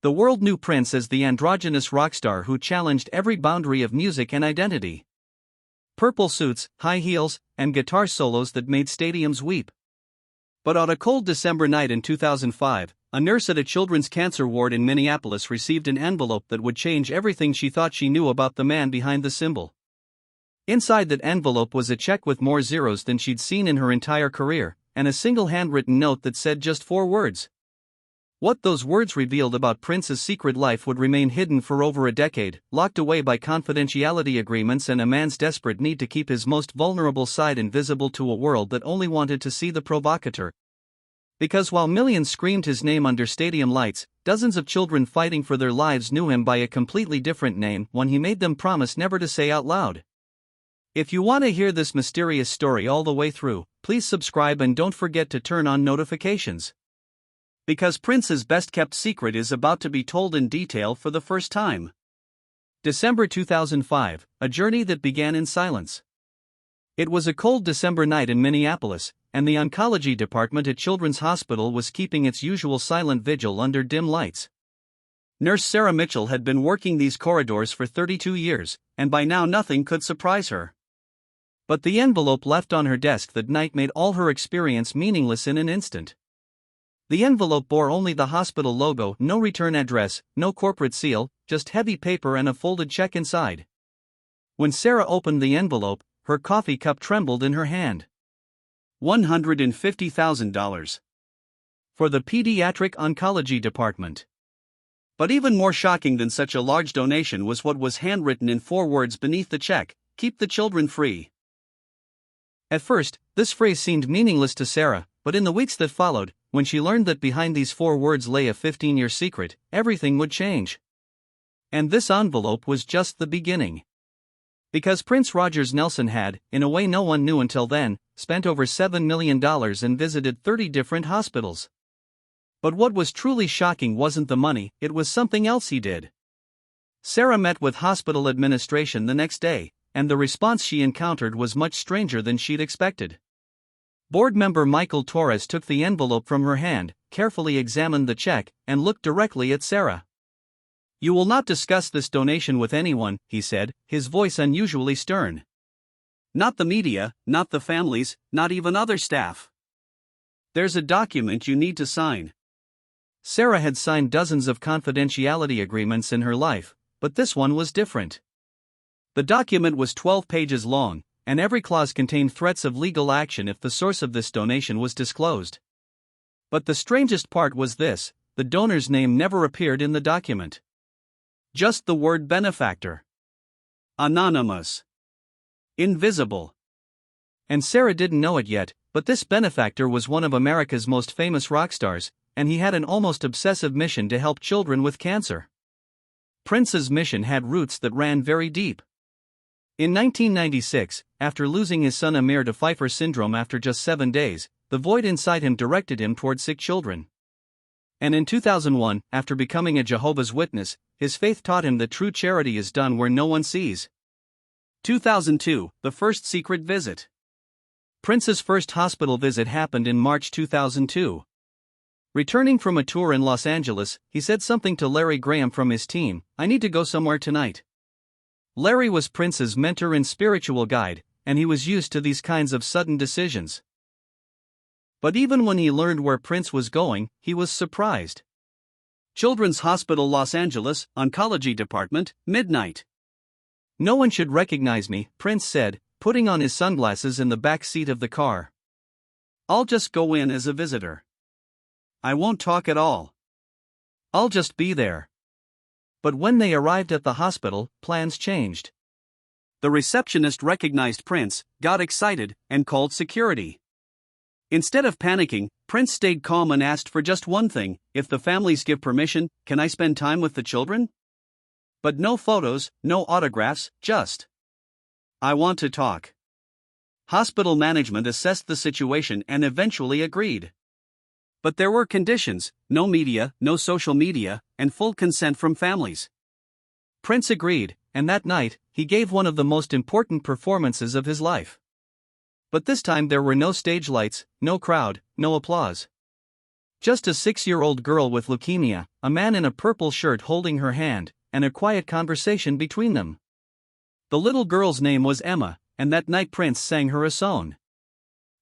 The world knew Prince as the androgynous rock star who challenged every boundary of music and identity. Purple suits, high heels, and guitar solos that made stadiums weep. But on a cold December night in 2005, a nurse at a children's cancer ward in Minneapolis received an envelope that would change everything she thought she knew about the man behind the symbol. Inside that envelope was a check with more zeros than she'd seen in her entire career, and a single handwritten note that said just 4 words. What those words revealed about Prince's secret life would remain hidden for over a decade, locked away by confidentiality agreements and a man's desperate need to keep his most vulnerable side invisible to a world that only wanted to see the provocateur. Because while millions screamed his name under stadium lights, dozens of children fighting for their lives knew him by a completely different name, one he made them promise never to say out loud. If you want to hear this mysterious story all the way through, please subscribe and don't forget to turn on notifications. Because Prince's best-kept secret is about to be told in detail for the first time. December 2005, a journey that began in silence. It was a cold December night in Minneapolis, and the oncology department at Children's Hospital was keeping its usual silent vigil under dim lights. Nurse Sarah Mitchell had been working these corridors for 32 years, and by now nothing could surprise her. But the envelope left on her desk that night made all her experience meaningless in an instant. The envelope bore only the hospital logo, no return address, no corporate seal, just heavy paper and a folded check inside. When Sarah opened the envelope, her coffee cup trembled in her hand. $150,000. For the pediatric oncology department. But even more shocking than such a large donation was what was handwritten in 4 words beneath the check: "Keep the children free." At first, this phrase seemed meaningless to Sarah, but in the weeks that followed, when she learned that behind these 4 words lay a 15-year secret, everything would change. And this envelope was just the beginning. Because Prince Rogers Nelson had, in a way no one knew until then, spent over $7 million and visited 30 different hospitals. But what was truly shocking wasn't the money, it was something else he did. Sarah met with hospital administration the next day, and the response she encountered was much stranger than she'd expected. Board member Michael Torres took the envelope from her hand, carefully examined the check, and looked directly at Sarah. "You will not discuss this donation with anyone," he said, his voice unusually stern. "Not the media, not the families, not even other staff. There's a document you need to sign." Sarah had signed dozens of confidentiality agreements in her life, but this one was different. The document was 12 pages long, and every clause contained threats of legal action if the source of this donation was disclosed. But the strangest part was this: the donor's name never appeared in the document. Just the word benefactor. Anonymous. Invisible. And Sarah didn't know it yet, but this benefactor was one of America's most famous rock stars, and he had an almost obsessive mission to help children with cancer. Prince's mission had roots that ran very deep. In 1996, after losing his son Amiir to Pfeiffer syndrome after just 7 days, the void inside him directed him toward sick children. And in 2001, after becoming a Jehovah's Witness, his faith taught him that true charity is done where no one sees. 2002, the first secret visit. Prince's first hospital visit happened in March 2002. Returning from a tour in Los Angeles, he said something to Larry Graham from his team: "I need to go somewhere tonight." Larry was Prince's mentor and spiritual guide, and he was used to these kinds of sudden decisions. But even when he learned where Prince was going, he was surprised. Children's Hospital Los Angeles, Oncology Department, midnight. "No one should recognize me," Prince said, putting on his sunglasses in the back seat of the car. "I'll just go in as a visitor. I won't talk at all. I'll just be there." But when they arrived at the hospital, plans changed. The receptionist recognized Prince, got excited, and called security. Instead of panicking, Prince stayed calm and asked for just one thing: "If the families give permission, can I spend time with the children?" But no photos, no autographs, just, "I want to talk." Hospital management assessed the situation and eventually agreed. But there were conditions: no media, no social media, and full consent from families. Prince agreed, and that night, he gave one of the most important performances of his life. But this time there were no stage lights, no crowd, no applause. Just a 6-year-old girl with leukemia, a man in a purple shirt holding her hand, and a quiet conversation between them. The little girl's name was Emma, and that night Prince sang her a song.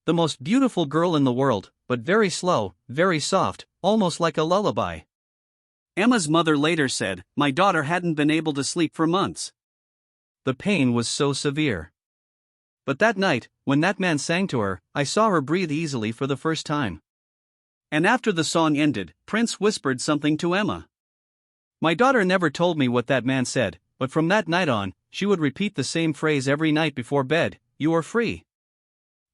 The most beautiful girl in the world, but very slow, very soft, almost like a lullaby. Emma's mother later said, "My daughter hadn't been able to sleep for months. The pain was so severe. But that night, when that man sang to her, I saw her breathe easily for the first time." And after the song ended, Prince whispered something to Emma. "My daughter never told me what that man said, but from that night on, she would repeat the same phrase every night before bed, 'You are free.'"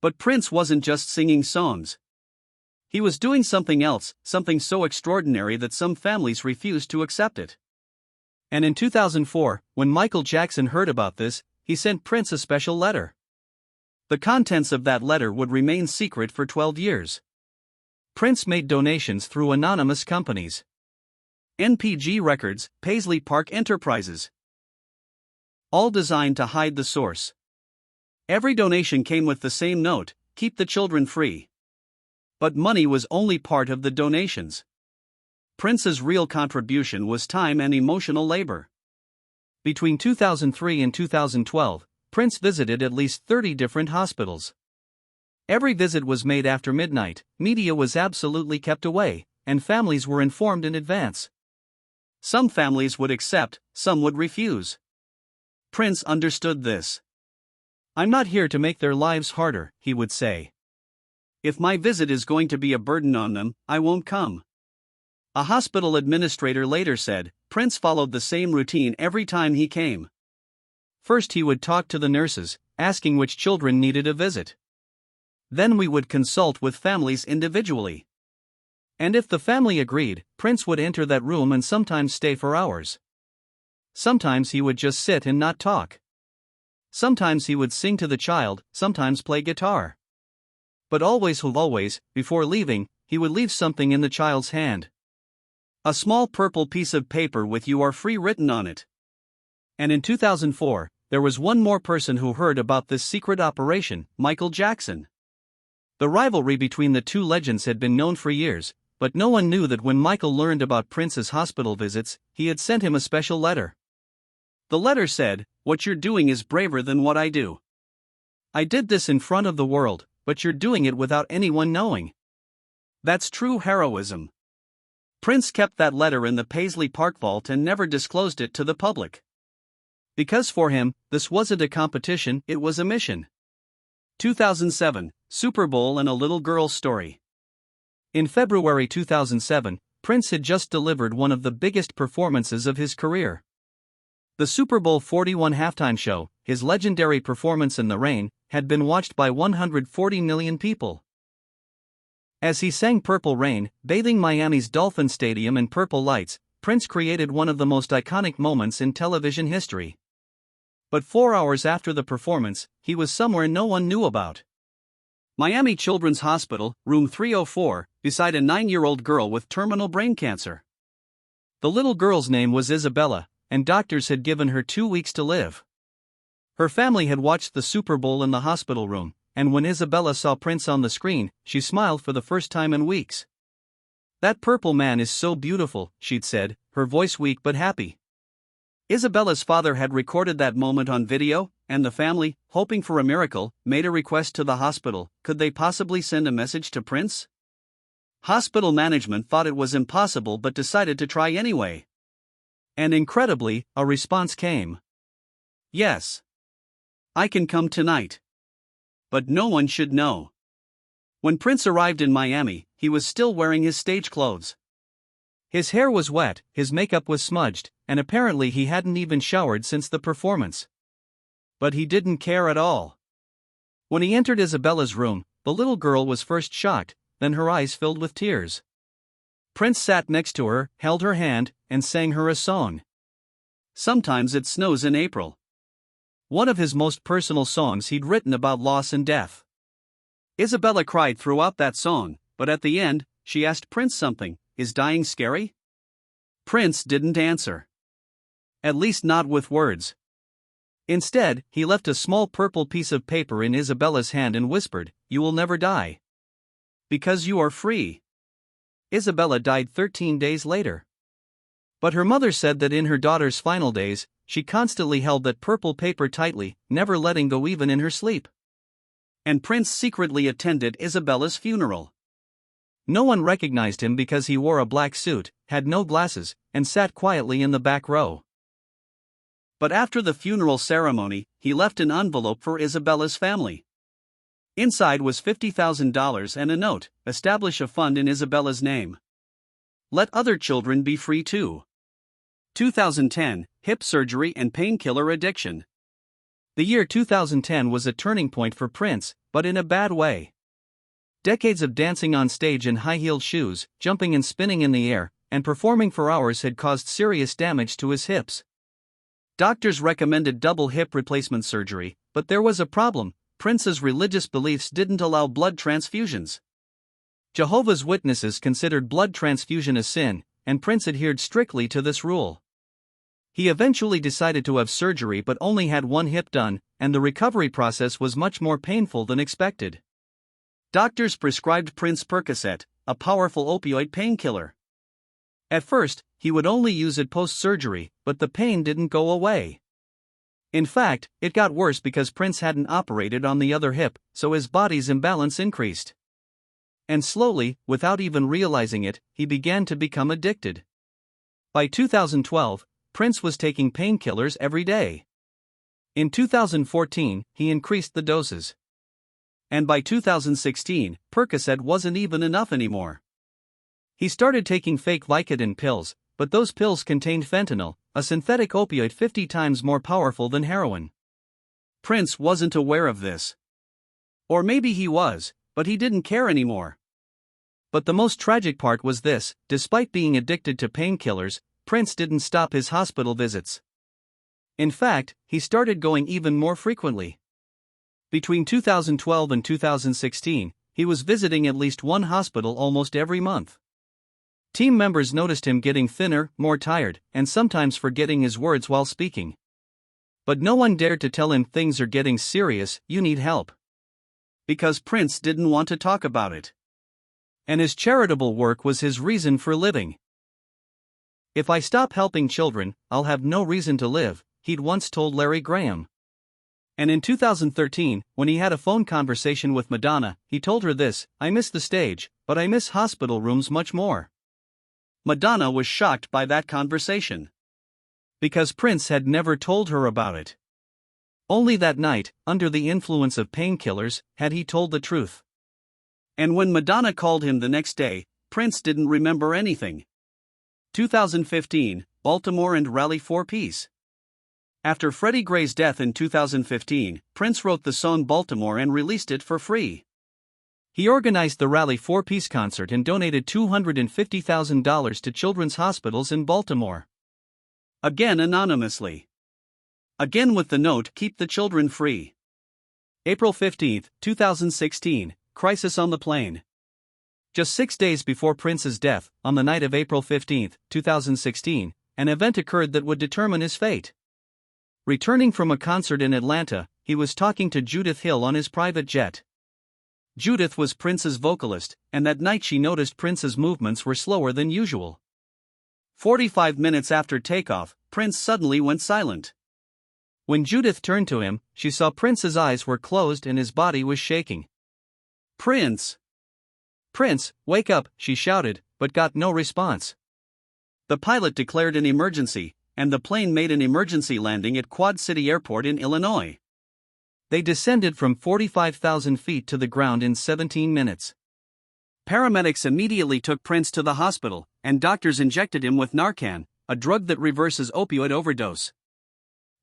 But Prince wasn't just singing songs. He was doing something else, something so extraordinary that some families refused to accept it. And in 2004, when Michael Jackson heard about this, he sent Prince a special letter. The contents of that letter would remain secret for 12 years. Prince made donations through anonymous companies. NPG Records, Paisley Park Enterprises. All designed to hide the source. Every donation came with the same note: "Keep the children free." But money was only part of the donations. Prince's real contribution was time and emotional labor. Between 2003 and 2012, Prince visited at least 30 different hospitals. Every visit was made after midnight, media was absolutely kept away, and families were informed in advance. Some families would accept, some would refuse. Prince understood this. "I'm not here to make their lives harder," he would say. "If my visit is going to be a burden on them, I won't come." A hospital administrator later said, Prince followed the same routine every time he came. First he would talk to the nurses, asking which children needed a visit. Then we would consult with families individually. And if the family agreed, Prince would enter that room and sometimes stay for hours. Sometimes he would just sit and not talk. Sometimes he would sing to the child, sometimes play guitar. But always, before leaving, he would leave something in the child's hand. A small purple piece of paper with "You are free" written on it. And in 2004, there was one more person who heard about this secret operation: Michael Jackson. The rivalry between the two legends had been known for years, but no one knew that when Michael learned about Prince's hospital visits, he had sent him a special letter. The letter said, "What you're doing is braver than what I do. I did this in front of the world, but you're doing it without anyone knowing. That's true heroism." Prince kept that letter in the Paisley Park vault and never disclosed it to the public. Because for him, this wasn't a competition, it was a mission. 2007, Super Bowl and a little girl's story. In February 2007, Prince had just delivered one of the biggest performances of his career. The Super Bowl 41 halftime show, his legendary performance in the rain, had been watched by 140 million people. As he sang Purple Rain, bathing Miami's Dolphin Stadium in purple lights, Prince created one of the most iconic moments in television history. But 4 hours after the performance, he was somewhere no one knew about. Miami Children's Hospital, room 304, beside a 9-year-old girl with terminal brain cancer. The little girl's name was Isabella, and doctors had given her 2 weeks to live. Her family had watched the Super Bowl in the hospital room, and when Isabella saw Prince on the screen, she smiled for the first time in weeks. "That purple man is so beautiful," she'd said, her voice weak but happy. Isabella's father had recorded that moment on video, and the family, hoping for a miracle, made a request to the hospital: could they possibly send a message to Prince? Hospital management thought it was impossible but decided to try anyway. And incredibly, a response came. "Yes. I can come tonight. But no one should know." When Prince arrived in Miami, he was still wearing his stage clothes. His hair was wet, his makeup was smudged, and apparently he hadn't even showered since the performance. But he didn't care at all. When he entered Isabella's room, the little girl was first shocked, then her eyes filled with tears. Prince sat next to her, held her hand, and sang her a song. "Sometimes It Snows in April." One of his most personal songs he'd written about loss and death. Isabella cried throughout that song, but at the end, she asked Prince something: "Is dying scary?" Prince didn't answer. At least not with words. Instead, he left a small purple piece of paper in Isabella's hand and whispered, "You will never die. Because you are free." Isabella died 13 days later. But her mother said that in her daughter's final days, she constantly held that purple paper tightly, never letting go even in her sleep. And Prince secretly attended Isabella's funeral. No one recognized him because he wore a black suit, had no glasses, and sat quietly in the back row. But after the funeral ceremony, he left an envelope for Isabella's family. Inside was $50,000 and a note: establish a fund in Isabella's name. Let other children be free too. 2010, hip surgery and painkiller addiction. The year 2010 was a turning point for Prince, but in a bad way. Decades of dancing on stage in high-heeled shoes, jumping and spinning in the air, and performing for hours had caused serious damage to his hips. Doctors recommended double hip replacement surgery, but there was a problem: Prince's religious beliefs didn't allow blood transfusions. Jehovah's Witnesses considered blood transfusion a sin, and Prince adhered strictly to this rule. He eventually decided to have surgery but only had one hip done, and the recovery process was much more painful than expected. Doctors prescribed Prince Percocet, a powerful opioid painkiller. At first, he would only use it post-surgery, but the pain didn't go away. In fact, it got worse because Prince hadn't operated on the other hip, so his body's imbalance increased. And slowly, without even realizing it, he began to become addicted. By 2012, Prince was taking painkillers every day. In 2014, he increased the doses. And by 2016, Percocet wasn't even enough anymore. He started taking fake Vicodin pills, but those pills contained fentanyl, a synthetic opioid 50 times more powerful than heroin. Prince wasn't aware of this. Or maybe he was, but he didn't care anymore. But the most tragic part was this: despite being addicted to painkillers, Prince didn't stop his hospital visits. In fact, he started going even more frequently. Between 2012 and 2016, he was visiting at least one hospital almost every month. Team members noticed him getting thinner, more tired, and sometimes forgetting his words while speaking. But no one dared to tell him things are getting serious, you need help. Because Prince didn't want to talk about it. And his charitable work was his reason for living. If I stop helping children, I'll have no reason to live, he'd once told Larry Graham. And in 2013, when he had a phone conversation with Madonna, he told her this: I miss the stage, but I miss hospital rooms much more. Madonna was shocked by that conversation. Because Prince had never told her about it. Only that night, under the influence of painkillers, had he told the truth. And when Madonna called him the next day, Prince didn't remember anything. 2015, Baltimore and Rally for Peace. After Freddie Gray's death in 2015, Prince wrote the song Baltimore and released it for free. He organized the Rally for Peace concert and donated $250,000 to children's hospitals in Baltimore. Again anonymously. Again with the note, keep the children free. April 15, 2016, crisis on the plane. Just 6 days before Prince's death, on the night of April 15, 2016, an event occurred that would determine his fate. Returning from a concert in Atlanta, he was talking to Judith Hill on his private jet. Judith was Prince's vocalist, and that night she noticed Prince's movements were slower than usual. 45 minutes after takeoff, Prince suddenly went silent. When Judith turned to him, she saw Prince's eyes were closed and his body was shaking. Prince! Prince, wake up, she shouted, but got no response. The pilot declared an emergency, and the plane made an emergency landing at Quad City Airport in Illinois. They descended from 45,000 feet to the ground in 17 minutes. Paramedics immediately took Prince to the hospital, and doctors injected him with Narcan, a drug that reverses opioid overdose.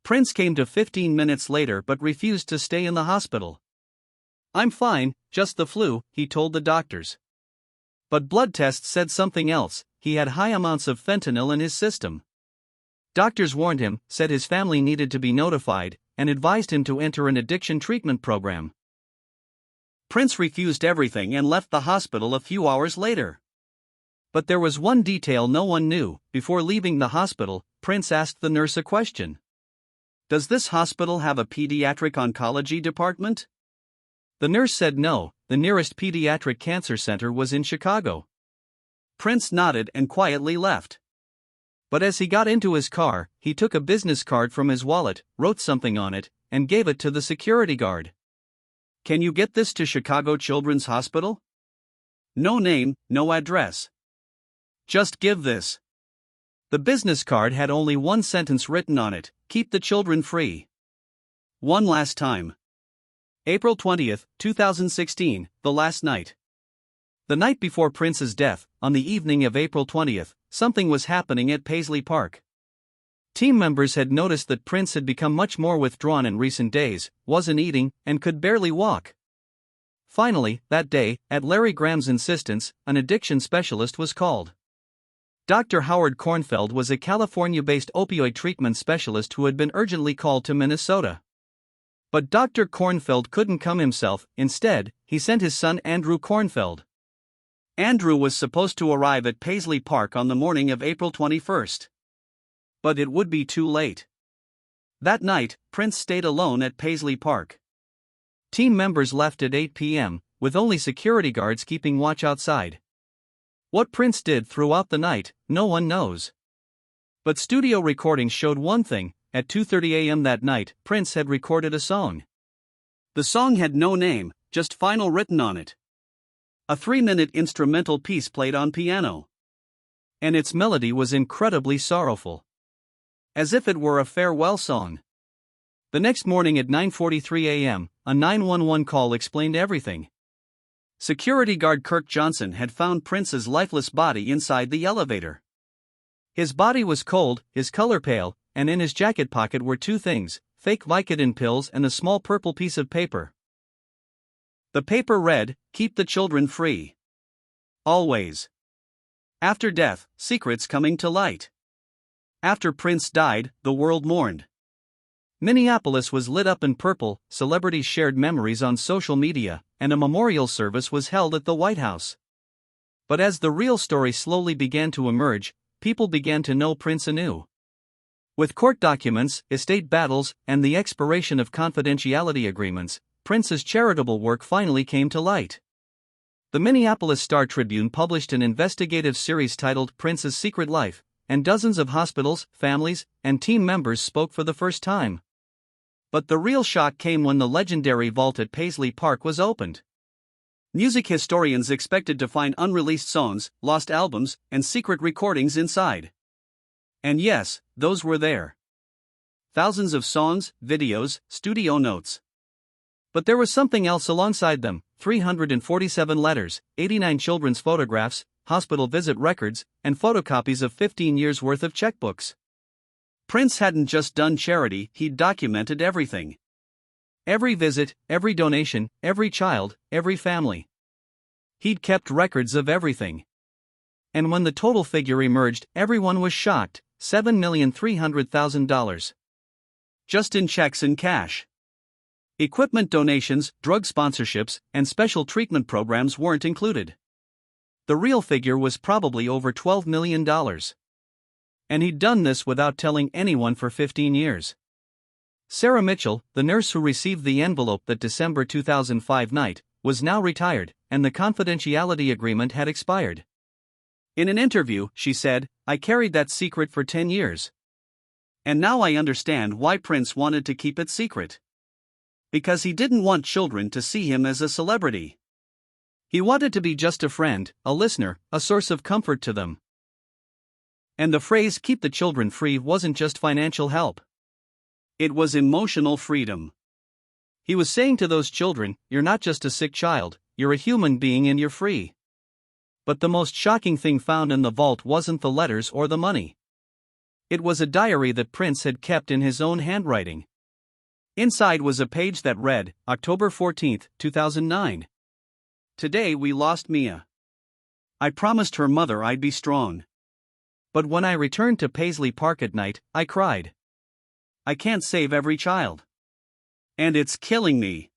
Prince came to 15 minutes later but refused to stay in the hospital. I'm fine, just the flu, he told the doctors. But blood tests said something else: he had high amounts of fentanyl in his system. Doctors warned him, said his family needed to be notified, and advised him to enter an addiction treatment program. Prince refused everything and left the hospital a few hours later. But there was one detail no one knew. Before leaving the hospital, Prince asked the nurse a question. Does this hospital have a pediatric oncology department? The nurse said no, the nearest pediatric cancer center was in Chicago. Prince nodded and quietly left. But as he got into his car, he took a business card from his wallet, wrote something on it, and gave it to the security guard. "Can you get this to Chicago Children's Hospital? No name, no address. Just give this." The business card had only one sentence written on it: "Keep the children free." One last time. April 20th, 2016, the last night. The night before Prince's death, on the evening of April 20th, something was happening at Paisley Park. Team members had noticed that Prince had become much more withdrawn in recent days, wasn't eating, and could barely walk. Finally, that day, at Larry Graham's insistence, an addiction specialist was called. Dr. Howard Kornfeld was a California-based opioid treatment specialist who had been urgently called to Minnesota. But Dr. Kornfeld couldn't come himself. Instead, he sent his son Andrew Kornfeld. Andrew was supposed to arrive at Paisley Park on the morning of April 21st. But it would be too late. That night, Prince stayed alone at Paisley Park. Team members left at 8 p.m., with only security guards keeping watch outside. What Prince did throughout the night, no one knows. But studio recordings showed one thing: at 2:30 a.m. that night, Prince had recorded a song. The song had no name, just "Final" written on it. A 3-minute instrumental piece played on piano. And its melody was incredibly sorrowful. As if it were a farewell song. The next morning at 9:43 a.m., a 911 call explained everything. Security guard Kirk Johnson had found Prince's lifeless body inside the elevator. His body was cold, his color pale, and in his jacket pocket were two things: fake Vicodin pills and a small purple piece of paper. The paper read, "Keep the children free. Always. After death, secrets coming to light." After Prince died, the world mourned. Minneapolis was lit up in purple, celebrities shared memories on social media, and a memorial service was held at the White House. But as the real story slowly began to emerge, people began to know Prince anew. With court documents, estate battles, and the expiration of confidentiality agreements, Prince's charitable work finally came to light. The Minneapolis Star-Tribune published an investigative series titled Prince's Secret Life, and dozens of hospitals, families, and team members spoke for the first time. But the real shock came when the legendary vault at Paisley Park was opened. Music historians expected to find unreleased songs, lost albums, and secret recordings inside. And yes, those were there. Thousands of songs, videos, studio notes. But there was something else alongside them: 347 letters, 89 children's photographs, hospital visit records, and photocopies of 15 years' worth of checkbooks. Prince hadn't just done charity, he'd documented everything. Every visit, every donation, every child, every family. He'd kept records of everything. And when the total figure emerged, everyone was shocked: $7,300,000. Just in checks and cash. Equipment donations, drug sponsorships, and special treatment programs weren't included. The real figure was probably over $12 million. And he'd done this without telling anyone for 15 years. Sarah Mitchell, the nurse who received the envelope that December 2005 night, was now retired, and the confidentiality agreement had expired. In an interview, she said, "I carried that secret for 10 years. And now I understand why Prince wanted to keep it secret. Because he didn't want children to see him as a celebrity. He wanted to be just a friend, a listener, a source of comfort to them." And the phrase "keep the children free" wasn't just financial help. It was emotional freedom. He was saying to those children, "You're not just a sick child, you're a human being and you're free." But the most shocking thing found in the vault wasn't the letters or the money. It was a diary that Prince had kept in his own handwriting. Inside was a page that read, October 14, 2009. "Today we lost Mia. I promised her mother I'd be strong. But when I returned to Paisley Park at night, I cried. I can't save every child. And it's killing me.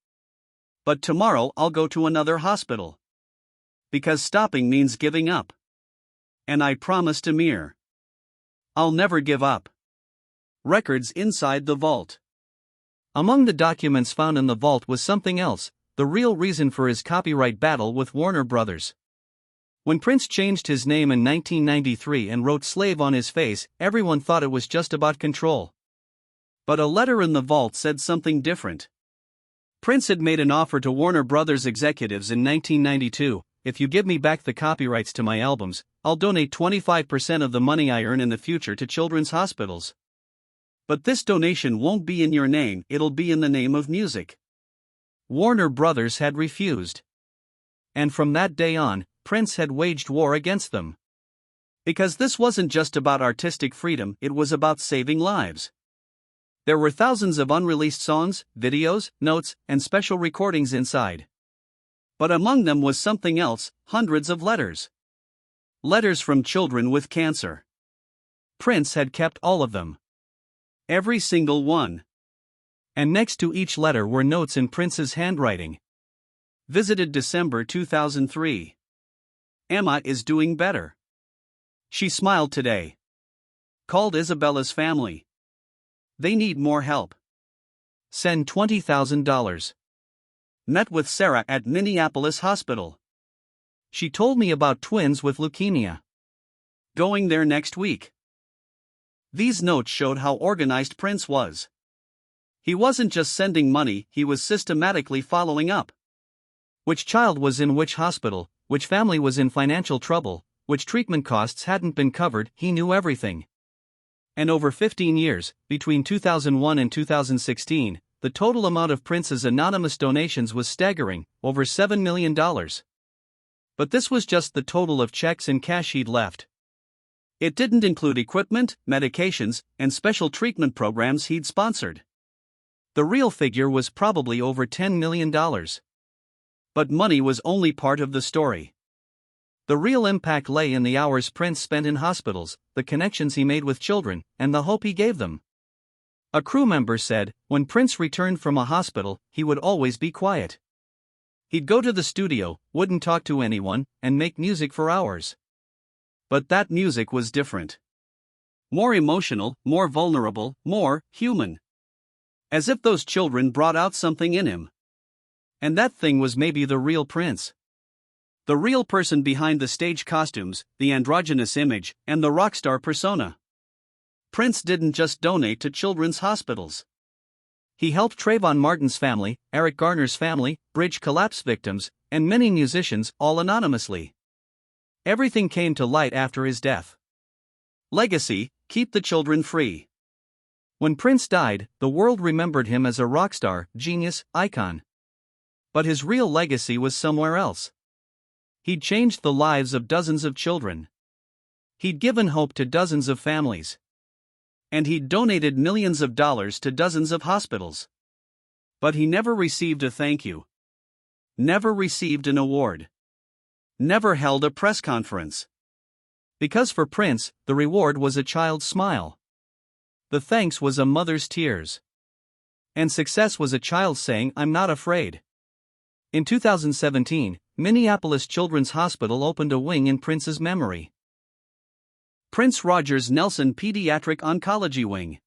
But tomorrow I'll go to another hospital. Because stopping means giving up. And I promised Amiir. I'll never give up." Records inside the vault. Among the documents found in the vault was something else: the real reason for his copyright battle with Warner Brothers. When Prince changed his name in 1993 and wrote slave on his face, everyone thought it was just about control. But a letter in the vault said something different. Prince had made an offer to Warner Brothers executives in 1992, "If you give me back the copyrights to my albums, I'll donate 25% of the money I earn in the future to children's hospitals. But this donation won't be in your name, it'll be in the name of music." Warner Brothers had refused. And from that day on, Prince had waged war against them. Because this wasn't just about artistic freedom, it was about saving lives. There were thousands of unreleased songs, videos, notes, and special recordings inside. But among them was something else: hundreds of letters. Letters from children with cancer. Prince had kept all of them. Every single one. And next to each letter were notes in Prince's handwriting. Visited December 2003. Emma is doing better. She smiled today. Called Isabella's family. They need more help. Send $20,000. Met with Sarah at Minneapolis Hospital. She told me about twins with leukemia. Going there next week. These notes showed how organized Prince was. He wasn't just sending money, he was systematically following up. Which child was in which hospital, which family was in financial trouble, which treatment costs hadn't been covered, he knew everything. And over 15 years, between 2001 and 2016, the total amount of Prince's anonymous donations was staggering, over $7 million. But this was just the total of checks and cash he'd left. It didn't include equipment, medications, and special treatment programs he'd sponsored. The real figure was probably over $10 million. But money was only part of the story. The real impact lay in the hours Prince spent in hospitals, the connections he made with children, and the hope he gave them. A crew member said, when Prince returned from a hospital, he would always be quiet. He'd go to the studio, wouldn't talk to anyone, and make music for hours. But that music was different. More emotional, more vulnerable, more human. As if those children brought out something in him. And that thing was maybe the real Prince. The real person behind the stage costumes, the androgynous image, and the rock star persona. Prince didn't just donate to children's hospitals. He helped Trayvon Martin's family, Eric Garner's family, bridge collapse victims, and many musicians, all anonymously. Everything came to light after his death. Legacy: keep the children free. When Prince died, the world remembered him as a rock star, genius, icon. But his real legacy was somewhere else. He'd changed the lives of dozens of children. He'd given hope to dozens of families. And he'd donated millions of dollars to dozens of hospitals. But he never received a thank you. Never received an award. Never held a press conference. Because for Prince, the reward was a child's smile. The thanks was a mother's tears. And success was a child saying, "I'm not afraid." In 2017, Minneapolis Children's Hospital opened a wing in Prince's memory. Prince Rogers Nelson Pediatric Oncology Wing.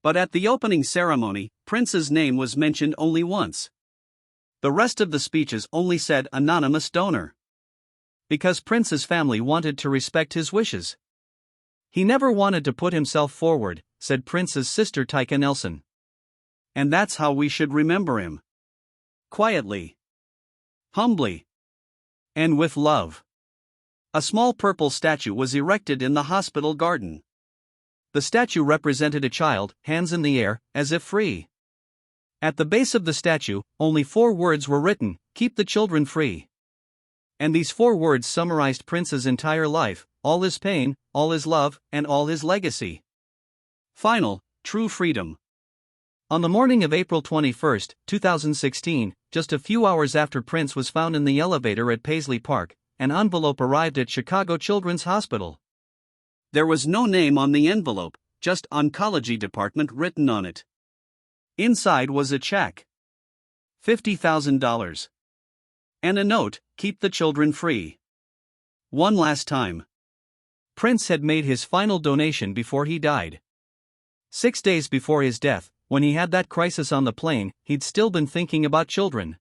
But at the opening ceremony, Prince's name was mentioned only once. The rest of the speeches only said anonymous donor. Because Prince's family wanted to respect his wishes. He never wanted to put himself forward, said Prince's sister Tyka Nelson. And that's how we should remember him. Quietly. Humbly. And with love. A small purple statue was erected in the hospital garden. The statue represented a child, hands in the air, as if free. At the base of the statue, only 4 words were written: keep the children free. And these 4 words summarized Prince's entire life, all his pain, all his love, and all his legacy. Final, true freedom. On the morning of April 21, 2016, just a few hours after Prince was found in the elevator at Paisley Park, an envelope arrived at Chicago Children's Hospital. There was no name on the envelope, just Oncology Department written on it. Inside was a check. $50,000. And a note: keep the children free. One last time. Prince had made his final donation before he died. 6 days before his death, when he had that crisis on the plane, he'd still been thinking about children.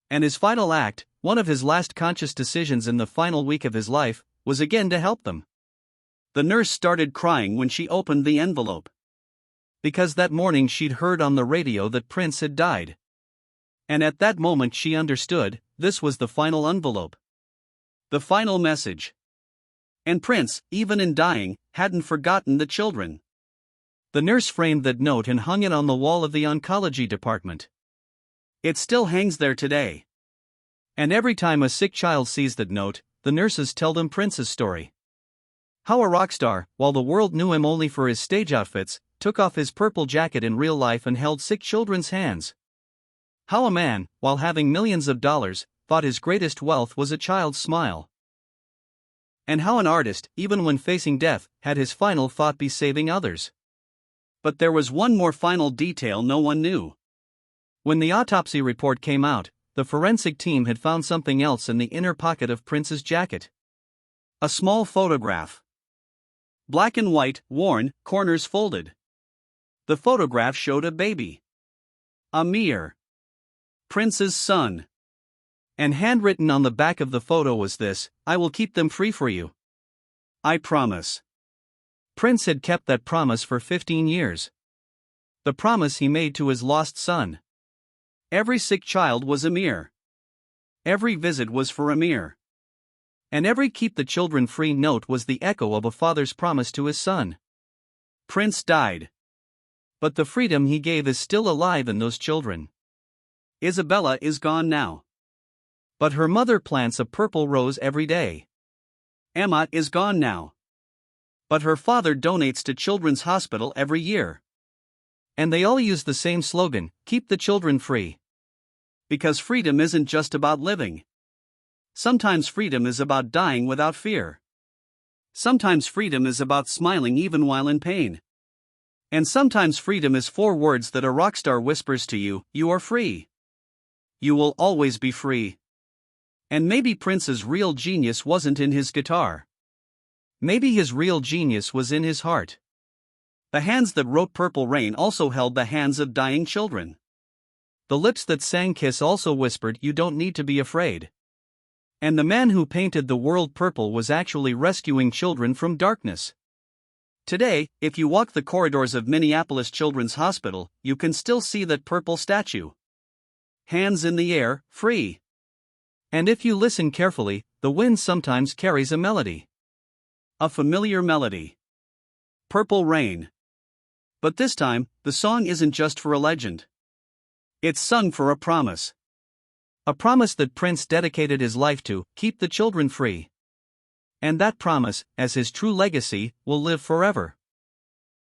And his final act, one of his last conscious decisions in the final week of his life was again to help them. The nurse started crying when she opened the envelope. Because that morning she'd heard on the radio that Prince had died. And at that moment she understood, this was the final envelope. The final message. And Prince, even in dying, hadn't forgotten the children. The nurse framed that note and hung it on the wall of the oncology department. It still hangs there today. And every time a sick child sees that note, the nurses tell them Prince's story. How a rock star, while the world knew him only for his stage outfits, took off his purple jacket in real life and held sick children's hands. How a man, while having millions of dollars, thought his greatest wealth was a child's smile. And how an artist, even when facing death, had his final thought be saving others. But there was one more final detail no one knew. When the autopsy report came out, the forensic team had found something else in the inner pocket of Prince's jacket. A small photograph. Black and white, worn, corners folded. The photograph showed a baby. Amiir. Prince's son. And handwritten on the back of the photo was this: "I will keep them free for you. I promise." Prince had kept that promise for 15 years. The promise he made to his lost son. Every sick child was Amiir. Every visit was for Amiir. And every keep the children free note was the echo of a father's promise to his son. Prince died. But the freedom he gave is still alive in those children. Isabella is gone now. But her mother plants a purple rose every day. Emma is gone now. But her father donates to Children's Hospital every year. And they all use the same slogan: keep the children free. Because freedom isn't just about living. Sometimes freedom is about dying without fear. Sometimes freedom is about smiling even while in pain. And sometimes freedom is 4 words that a rock star whispers to you: you are free. You will always be free. And maybe Prince's real genius wasn't in his guitar. Maybe his real genius was in his heart. The hands that wrote Purple Rain also held the hands of dying children. The lips that sang Kiss also whispered, "You don't need to be afraid." And the man who painted the world purple was actually rescuing children from darkness. Today, if you walk the corridors of Minneapolis Children's Hospital, you can still see that purple statue. Hands in the air, free. And if you listen carefully, the wind sometimes carries a melody. A familiar melody. Purple Rain. But this time, the song isn't just for a legend. It's sung for a promise. A promise that Prince dedicated his life to: keep the children free. And that promise, as his true legacy, will live forever.